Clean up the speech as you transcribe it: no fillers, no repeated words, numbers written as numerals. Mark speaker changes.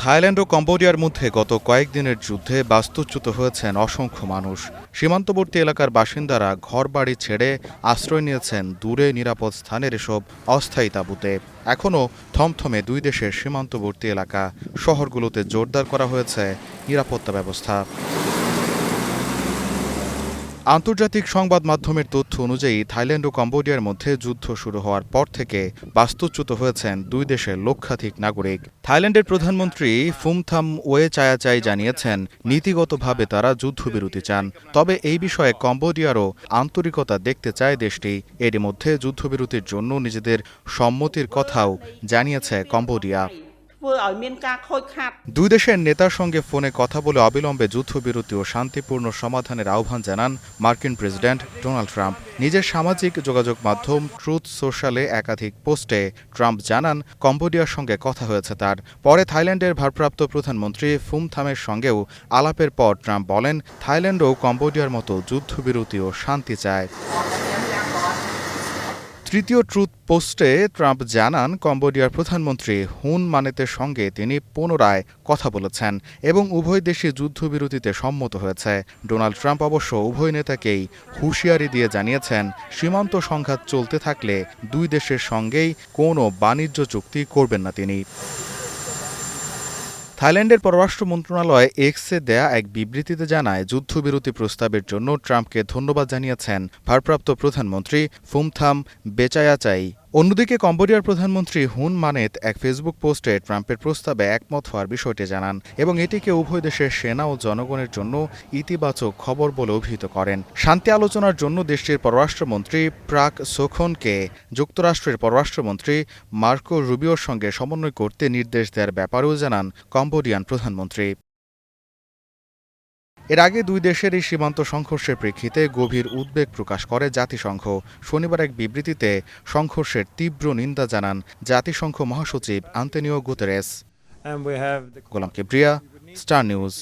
Speaker 1: Thailand ও কম্বোডিয়ার মধ্যে গত কয়েকদিনের যুদ্ধে বাস্তুচ্যুত হয়েছেন অসংখ্য মানুষ। সীমান্তবর্তী এলাকার বাসিন্দারা ঘরবাড়ি ছেড়ে আশ্রয় নিয়েছেন দূরে নিরাপদ স্থানের এসব অস্থায়ী তাঁবুতে। এখনও থমথমে দুই দেশের সীমান্তবর্তী এলাকা। শহরগুলোতে জোরদার করা হয়েছে নিরাপত্তা ব্যবস্থা। আন্তর্জাতিক সংবাদ মাধ্যমের তথ্য অনুযায়ী থাইল্যান্ড ও কম্বোডিয়ার মধ্যে যুদ্ধ শুরু হওয়ার পর থেকে বাস্তুচ্যুত হয়েছেন দুই দেশের লক্ষাধিক নাগরিক। থাইল্যান্ডের প্রধানমন্ত্রী ফুমথাম ওয়েচায়াচাই জানিয়েছেন নীতিগতভাবে তারা যুদ্ধবিরতি চান, তবে এই বিষয়ে কম্বোডিয়ারও আন্তরিকতা দেখতে চায় দেশটি। এরই মধ্যে যুদ্ধবিরতির জন্য নিজেদের সম্মতির কথাও জানিয়েছে কম্বোডিয়া। দুই দেশের নেতার সঙ্গে ফোনে কথা বলে অবিলম্বে যুদ্ধবিরতি ও শান্তিপূর্ণ সমাধানের আহ্বান জানান মার্কিন প্রেসিডেন্ট ডোনাল্ড ট্রাম্প। নিজের সামাজিক যোগাযোগ মাধ্যম ট্রুথ সোশ্যালে একাধিক পোস্টে ট্রাম্প জানান কম্বোডিয়ার সঙ্গে কথা হয়েছে তার। পরে থাইল্যান্ডের ভারপ্রাপ্ত প্রধানমন্ত্রী ফুমথামের সঙ্গেও আলাপের পর ট্রাম্প বলেন থাইল্যান্ডও কম্বোডিয়ার মতো যুদ্ধবিরতি ও শান্তি চায়। তৃতীয় ট্রুথ পোস্টে ট্রাম্প জানান কম্বোডিয়ার প্রধানমন্ত্রী হুন মানেতের সঙ্গে তিনি পুনরায় কথা বলেছেন এবং উভয় দেশই যুদ্ধবিরতিতে সম্মত হয়েছে। ডোনাল্ড ট্রাম্প অবশ্য উভয় নেতাকেই হুঁশিয়ারি দিয়ে জানিয়েছেন সীমান্ত সংঘাত চলতে থাকলে দুই দেশের সঙ্গেই কোনো বাণিজ্য চুক্তি করবেন না তিনি। থাইল্যান্ডের পররাষ্ট্র মন্ত্রণালয় এক্সে দেয়া এক বিবৃতিতে জানায় যুদ্ধবিরতি প্রস্তাবের জন্য ট্রাম্পকে ধন্যবাদ জানিয়েছেন ভারপ্রাপ্ত প্রধানমন্ত্রী ফুমথাম বেচায়াচাই। অন্যদিকে কম্বোডিয়ার প্রধানমন্ত্রী হুন মানেত এক ফেসবুক পোস্টে ট্রাম্পের প্রস্তাবে একমত হওয়ার বিষয়টি জানান এবং এটিকে উভয় দেশের সেনা ও জনগণের জন্য ইতিবাচক খবর বলে অভিহিত করেন। শান্তি আলোচনার জন্য দেশটির পররাষ্ট্রমন্ত্রী প্রাক সোখনকে যুক্তরাষ্ট্রের পররাষ্ট্রমন্ত্রী মার্কো রুবিওর সঙ্গে সমন্বয় করতে নির্দেশ দেওয়ার ব্যাপারেও জানান কম্বোডিয়ান প্রধানমন্ত্রী। এর আগে দুই দেশের এই সীমান্ত সংঘর্ষের প্রেক্ষিতে গভীর উদ্বেগ প্রকাশ করে জাতিসংঘ। শনিবার এক বিবৃতিতে সংঘর্ষের তীব্র নিন্দা জানান জাতিসংঘ মহাসচিব আন্তোনিও গুতেরেস। গোলাম কিবরিয়া, স্টার নিউজ।